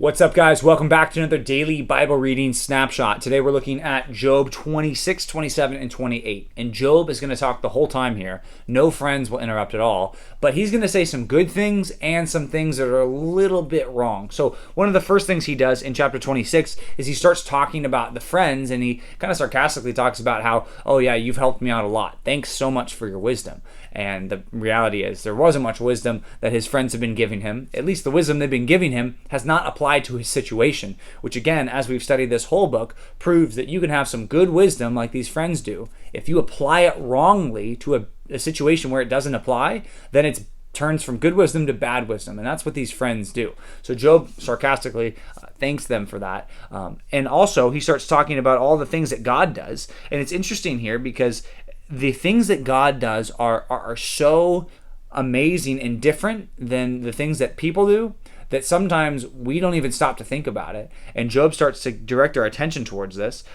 What's up, guys? Welcome back to another daily Bible reading snapshot. Today we're looking at Job 26, 27, and 28. And Job is going to talk the whole time here. No friends will interrupt at all. But he's going to say some good things and some things that are a little bit wrong. So one of the first things he does in chapter 26 is he starts talking about the friends, and he kind of sarcastically talks about how, oh yeah, you've helped me out a lot. Thanks so much for your wisdom. And the reality is there wasn't much wisdom that his friends have been giving him. At least the wisdom they've been giving him has not applied to his situation, which again, as we've studied this whole book, proves that you can have some good wisdom like these friends do. If you apply it wrongly to a situation where it doesn't apply, then it turns from good wisdom to bad wisdom, and that's what these friends do. So Job sarcastically thanks them for that. And also, he starts talking about all the things that God does. And it's interesting here because the things that God does are so amazing and different than the things that people do that sometimes we don't even stop to think about it. And Job starts to direct our attention towards this.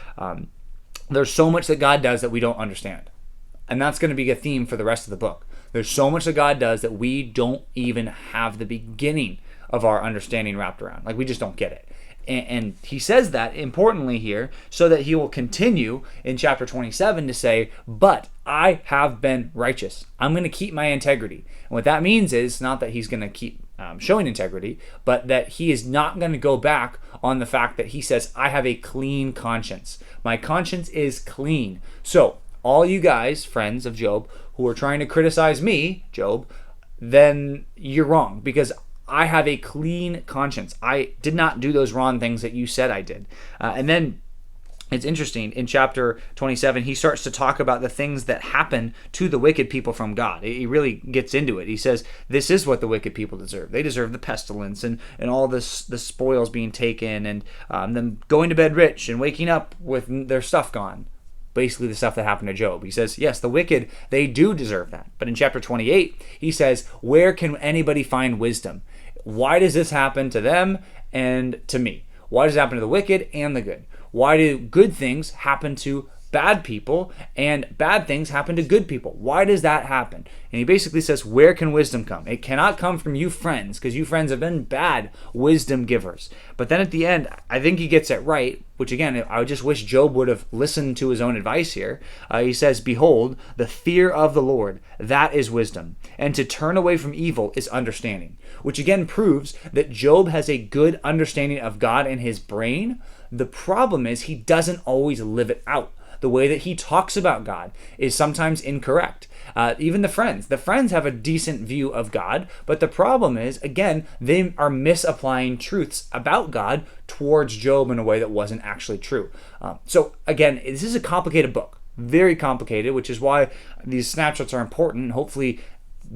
There's so much that God does that we don't understand. And that's going to be a theme for the rest of the book. There's so much that God does that we don't even have the beginning of our understanding wrapped around. Like, we just don't get it. And he says that importantly here so that he will continue in chapter 27 to say, but I have been righteous. I'm going to keep my integrity. And what that means is not that he's going to keep showing integrity, but that he is not going to go back on the fact that he says, I have a clean conscience. My conscience is clean. So all you guys, friends of Job, who are trying to criticize me, Job, then you're wrong, because I have a clean conscience. I did not do those wrong things that you said I did. And then it's interesting, in chapter 27, he starts to talk about the things that happen to the wicked people from God. He really gets into it. He says, this is what the wicked people deserve. They deserve the pestilence and all this, the spoils being taken, and them going to bed rich and waking up with their stuff gone. Basically the stuff that happened to Job. He says, yes, the wicked, they do deserve that. But in chapter 28, he says, where can anybody find wisdom? Why does this happen to them and to me? Why does it happen to the wicked and the good? Why do good things happen to bad people and bad things happen to good people? Why does that happen? And he basically says, where can wisdom come? It cannot come from you friends, because you friends have been bad wisdom givers. But then at the end, I think he gets it right, which again, I just wish Job would have listened to his own advice here. He says, behold, the fear of the Lord, that is wisdom, and to turn away from evil is understanding. Which again proves that Job has a good understanding of God in his brain. The problem is he doesn't always live it out. The way that he talks about God is sometimes incorrect. Even the friends have a decent view of God, but the problem is, again, they are misapplying truths about God towards Job in a way that wasn't actually true. So again, this is a complicated book, very complicated, which is why these snapshots are important. Hopefully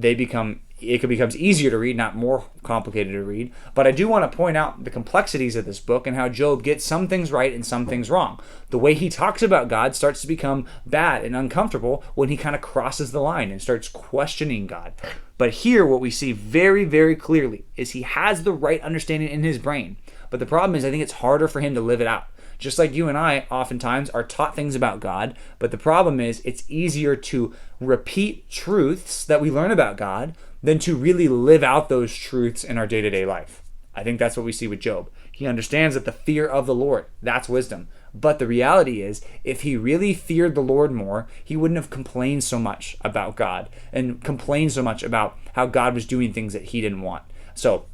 it becomes easier to read, not more complicated to read. But I do want to point out the complexities of this book and how Job gets some things right and some things wrong. The way he talks about God starts to become bad and uncomfortable when he kind of crosses the line and starts questioning God. But here, what we see very, very clearly is he has the right understanding in his brain. But the problem is, I think it's harder for him to live it out. Just like you and I oftentimes are taught things about God, but the problem is it's easier to repeat truths that we learn about God than to really live out those truths in our day-to-day life. I think that's what we see with Job. He understands that the fear of the Lord, that's wisdom. But the reality is, if he really feared the Lord more, he wouldn't have complained so much about God and complained so much about how God was doing things that he didn't want. So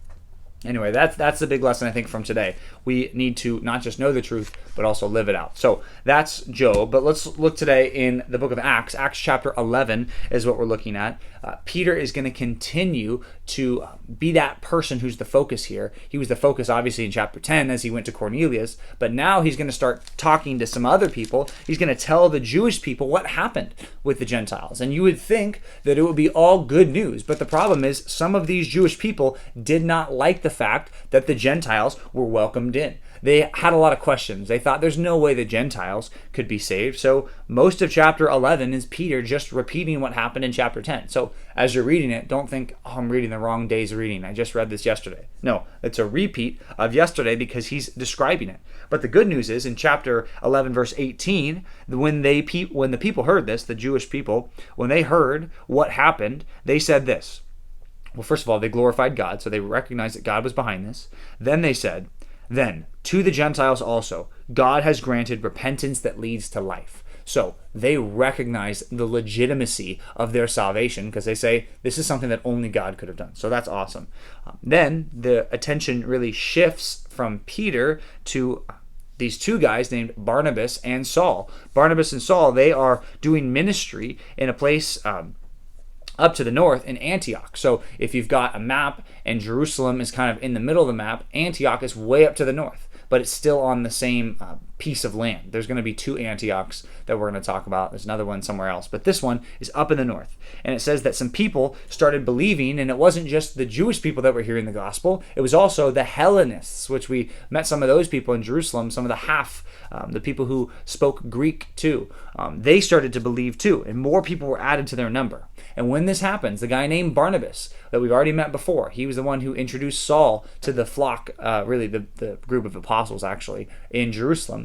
anyway, that's the big lesson, I think, from today. We need to not just know the truth, but also live it out. So that's Job. But let's look today in the book of Acts. Acts chapter 11 is what we're looking at. Peter is going to continue to be that person who's the focus here. He was the focus, obviously, in chapter 10 as he went to Cornelius. But now he's going to start talking to some other people. He's going to tell the Jewish people what happened with the Gentiles. And you would think that it would be all good news. But the problem is, some of these Jewish people did not like the fact that the Gentiles were welcomed in. They had a lot of questions. They thought there's no way the Gentiles could be saved. So most of chapter 11 is Peter just repeating what happened in chapter 10. So as you're reading it, don't think, oh, I'm reading the wrong day's reading. I just read this yesterday. No, it's a repeat of yesterday because he's describing it. But the good news is in chapter 11, verse 18, when the people heard this, the Jewish people, when they heard what happened, they said this. Well, first of all, they glorified God, so they recognized that God was behind this. Then they said, Then, to the Gentiles also, God has granted repentance that leads to life. So they recognize the legitimacy of their salvation because they say this is something that only God could have done. So that's awesome. Then the attention really shifts from Peter to these two guys named Barnabas and Saul. Barnabas and Saul, they are doing ministry in a place up to the north in Antioch. So if you've got a map and Jerusalem is kind of in the middle of the map, Antioch is way up to the north, but it's still on the same piece of land. There's going to be two Antiochs that we're going to talk about. There's another one somewhere else, but this one is up in the north. And it says that some people started believing, and it wasn't just the Jewish people that were hearing the gospel, it was also the Hellenists, which we met some of those people in Jerusalem, some of the people who spoke Greek too. They started to believe too, and more people were added to their number. And when this happens, the guy named Barnabas, that we've already met before, he was the one who introduced Saul to the flock, really the group of apostles actually, in Jerusalem.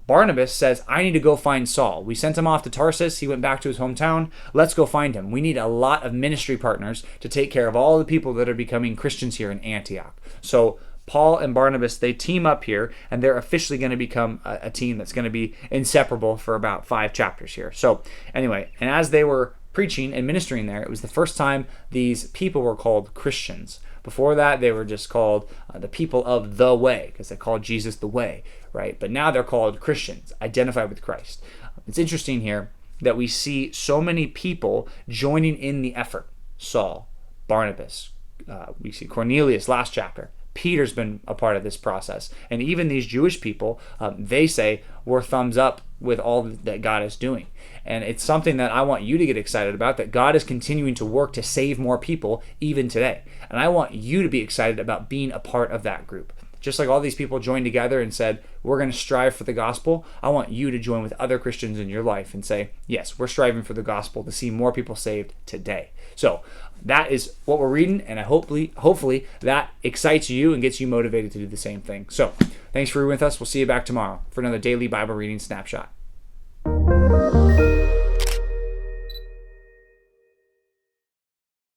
Barnabas says, I need to go find Saul. We sent him off to Tarsus. He went back to his hometown. Let's go find him. We need a lot of ministry partners to take care of all the people that are becoming Christians here in Antioch. So Paul and Barnabas, they team up here, and they're officially going to become a team that's going to be inseparable for about 5 chapters here. So anyway, and as they were preaching and ministering there, it was the first time these people were called Christians. Before that, they were just called the people of the way, because they called Jesus the way, right? But now they're called Christians, identified with Christ. It's interesting here that we see so many people joining in the effort. Saul, Barnabas, we see Cornelius last chapter. Peter's been a part of this process. And even these Jewish people, they say, we're thumbs up with all that God is doing. And it's something that I want you to get excited about, that God is continuing to work to save more people even today. And I want you to be excited about being a part of that group. Just like all these people joined together and said, we're going to strive for the gospel, I want you to join with other Christians in your life and say, yes, we're striving for the gospel to see more people saved today. So that is what we're reading, and I hopefully that excites you and gets you motivated to do the same thing. So thanks for being with us. We'll see you back tomorrow for another daily Bible reading snapshot.